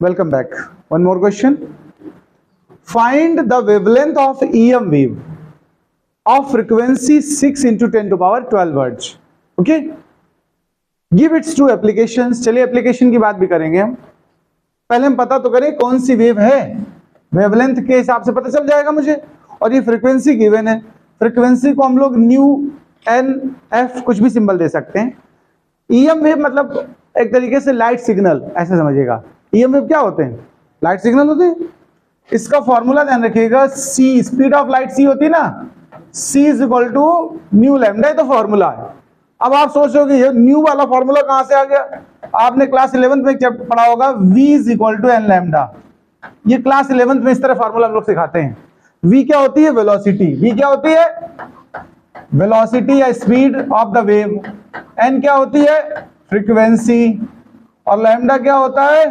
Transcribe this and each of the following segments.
Welcome back. One more question. Find the wavelength of EM wave of frequency 6 into 10 to power 12 hertz. Okay. Give its two applications. चलिए application की बात भी करेंगे हम. पहले हम पता तो करें कौन सी वेव है. वेवलेंथ के हिसाब से पता चल जाएगा मुझे. और ये फ्रीक्वेंसी गिवन है. फ्रीक्वेंसी को हम लोग न्यू एन एफ कुछ भी सिंबल दे सकते हैं. ईएम वेव मतलब एक तरीके से लाइट सिग्नल, ऐसे समझिएगा. ईएम वेव क्या होते हैं? लाइट सिग्नल होते हैं. इसका फॉर्मूला ध्यान रखिएगा. C, speed of light C होती है ना, C is equal to nu lambda. ये तो फॉर्मूला है. अब आप सोचोगे ये न्यू वाला फॉर्मूला कहां से आ गया? आपने क्लास 11th में चैप्टर पढ़ा होगा, v is equal to N lambda. ये क्लास 11th में इस तरह फॉर्मूला हम लोग सिखाते हैं. v क्या होती है? वेलोसिटी. v क्या होती है? वेलोसिटी या speed of the wave. n क्या होती है? फ्रीक्वेंसी. और लैम्डा क्या होता है?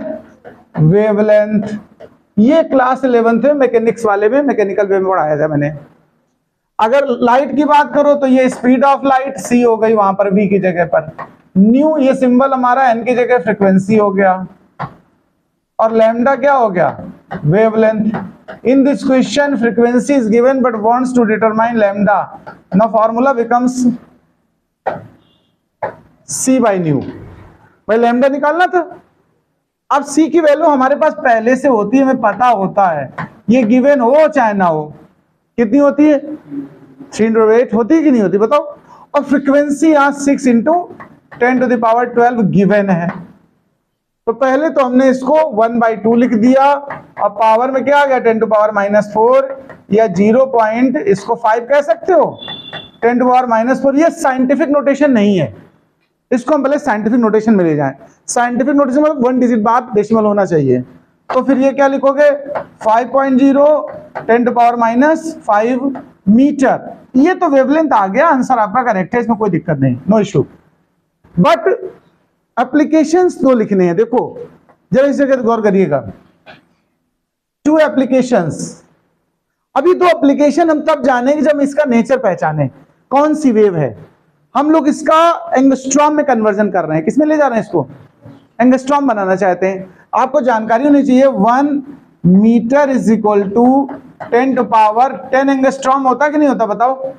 वेवलेंथ. ये क्लास 11th में मैकेनिक्स वाले में, मैकेनिकल वेव में पढ़ाया था मैंने. अगर लाइट की बात करो तो ये स्पीड ऑफ लाइट सी हो गई वहां पर v की जगह पर. न्यू ये सिंबल हमारा n की जगह फ्रीक्वेंसी हो गया. और लैम्डा क्या हो गया? Wavelength. In this question frequency is given but wants to determine lambda. Now formula becomes c by nu. भाई लैम्डा निकालना था. अब c की वैल्यू हमारे पास पहले से होती है, हमें पता होता है. ये गिवन हो चाहे ना हो. कितनी होती है? 308 होती है कि नहीं होती बताओ. और फ्रीक्वेंसी यहाँ 6 into 10 to the power 12 given है. तो पहले तो हमने इसको 1/2 लिख दिया. और पावर में क्या आ गया? 10 टू पावर -4 या 0. इसको 5 कह सकते हो. 10 टू पावर -4. ये साइंटिफिक नोटेशन नहीं है. इसको हम पहले साइंटिफिक नोटेशन में ले जाएं. साइंटिफिक नोटेशन मतलब 1 डिजिट बाद डेसिमल होना चाहिए. तो फिर ये क्या लिखोगे? 5.0 10 टू पावर -5 मीटर. ये तो वेवलेंथ आ गया. आंसर आपका करेक्ट है, इसमें कोई दिक्कत नहीं, नो इशू. बट एप्लीकेशंस दो लिखने हैं. देखो जरा इस जगह गौर करिएगा. 2 एप्लीकेशंस. अभी 2 एप्लीकेशन हम तब जानेंगे जब इसका नेचर पहचाने. कौन सी वेव है? हम लोग इसका एंगस्ट्रॉम में कन्वर्जन कर रहे हैं. किसमें ले जा रहे हैं इसको? एंगस्ट्रॉम बनाना चाहते हैं. आपको जानकारी होनी चाहिए 1 metre is equal to 10 to power 10 angstrom होता कि नहीं होता बताओ.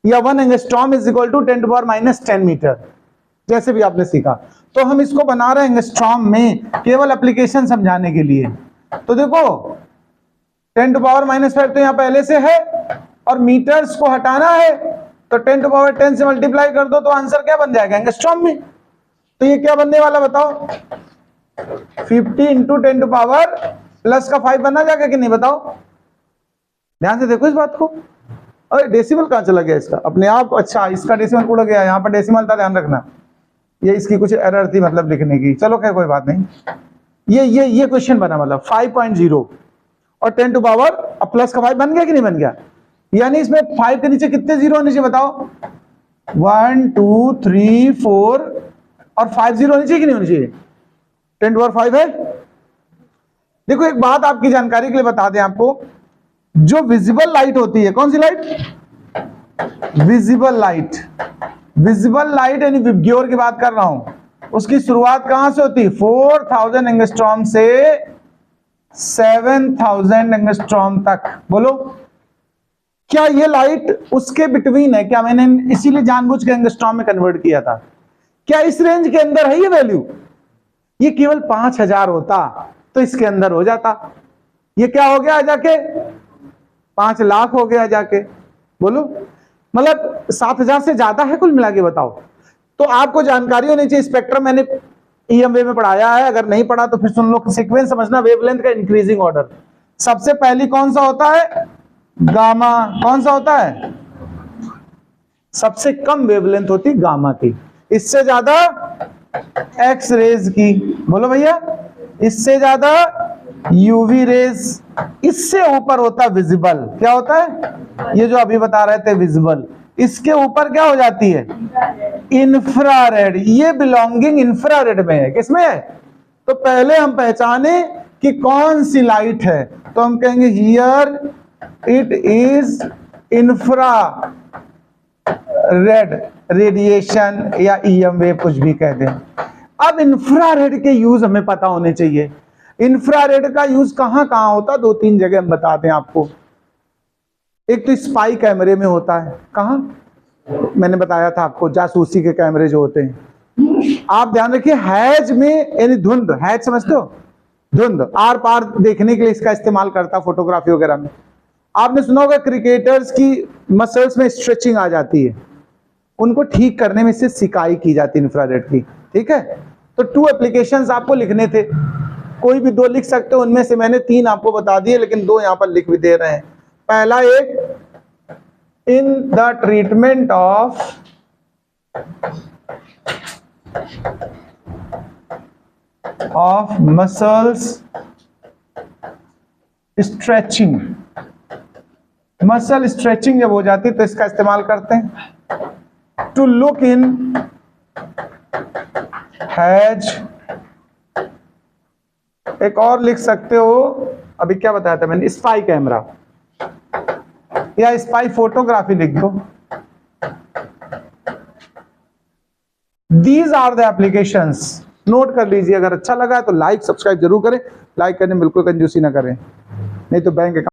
या 1 angstrom is equal to 10 to power -10 metre, जैसे भी आपने सीखा. तो हम इसको बना रहे हैं एंगस्ट्रॉम में, केवल एप्लीकेशन समझाने के लिए. तो देखो 10 टू पावर -5 तो यहां पहले से है. और मीटर्स को हटाना है तो 10 टू पावर 10 से मल्टीप्लाई कर दो तो आंसर क्या बन जाएगा? एंगस्ट्रॉम में. तो ये क्या बनने वाला बताओ? 50 इंटू 10 टू पावर प्लस का 5 बनना जाएगा कि नहीं बताओ. ध्यान से देखो इस बात को. अरे डेसिमल कहां चला गया इसका अपने आप? अच्छा इसका डेसिमल उड़ गया. यहाँ पर डेसिमल था, ध्यान रखना. ये इसकी कुछ एरर थी मतलब लिखने की. चलो खैर कोई बात नहीं. ये क्वेश्चन बना मतलब 5.0 और 10 टू पावर अब प्लस का 5 बन गया कि नहीं बन गया? यानी इसमें 5 के नीचे कितने जीरो होने चाहिए बताओ? 1 2 3 4 और 5 जीरो होनी चाहिए कि नहीं होनी चाहिए? 10 टू पावर 5 है. देखो एक बात आपकी जानकारी के लिए बता दें आपको. जो विजिबल लाइट होती है, कौन सी light? Visible light. Visible light यानी विबग्योर की बात कर रहा हूं. उसकी शुरुआत कहां से होती है? 4000 एंगस्ट्रॉम से 7000 एंगस्ट्रॉम तक. बोलो क्या ये लाइट उसके बिटवीन है क्या? मैंने इसीलिए जानबूझ के एंगस्ट्रॉम में कन्वर्ट किया था. क्या इस रेंज के अंदर है ये वैल्यू? ये केवल 5000 होता तो इसके अंदर हो जाता. ये क्या हो गया जाके? 5 लाख हो गया जाके. बोलो मतलब 7000 से ज्यादा है कुल मिला के बताओ. तो आपको जानकारी होनी चाहिए. स्पेक्ट्रम मैंने ईएम वेव में पढ़ाया है. अगर नहीं पढ़ा तो फिर सुन लो. सीक्वेंस समझना. वेवलेंथ का इंक्रीजिंग ऑर्डर. सबसे पहली कौन सा होता है? गामा. कौन सा होता है? सबसे कम वेवलेंथ होती गामा की. इससे ज्यादा एक्स रेज की. बोलो भैया. इससे ज्यादा यूवी रेज. इससे ऊपर होता विजिबल. क्या होता है? ये जो अभी बता रहे थे विजिबल. इसके ऊपर क्या हो जाती है? इंफ्रारेड. ये बिलोंगिंग इंफ्रारेड में है. किसमें है? तो पहले हम पहचाने कि कौन सी लाइट है. तो हम कहेंगे here it is infra red radiation या ईएम वेव, कुछ भी कह दें. अब इंफ्रारेड के यूज हमें पता होने चाहिए. इंफ्रारेड का यूज कहां कहां होता, 2-3 जगह हम बताते हैं आपको। एक तो स्पाई कैमरे में होता है, कहां, मैंने बताया था आपको, जासूसी के कैमरे जो होते हैं। आप ध्यान रखिए, हैज में, यानी धुंध, हैज समझते हो, धुंध, आर पार देखने के लिए इसका इस्तेमाल करता फोटोग्राफी वगैरह में। आपने सुना होगा क्रिकेटर्स की मसल्स में स्ट्रेचिंग आ जाती है, उनको ठीक करने में इससे सिकाई की जाती है इंफ्रारेड की, ठीक है। तो 2 एप्लीकेशंस आपको लिखने थे, कोई भी 2 लिख सकते हो, उनमें से मैंने 3 आपको बता दिए, लेकिन 2 यहां पर लिख भी दे रहे हैं। पहला एक, in the treatment of muscles stretching, muscle stretching जब हो जाती है तो इसका इस्तेमाल करते हैं। टू लुक इन हैज, एक और लिख सकते हो, अभी क्या बताया था मैंने, स्पाई कैमरा या स्पाई फोटोग्राफी लिख दो। These are the applications, note कर लीजिए। अगर अच्छा लगा है तो लाइक सब्सक्राइब जरूर करें, लाइक करने में बिल्कुल कंजूसी ना करें, नहीं तो बैंक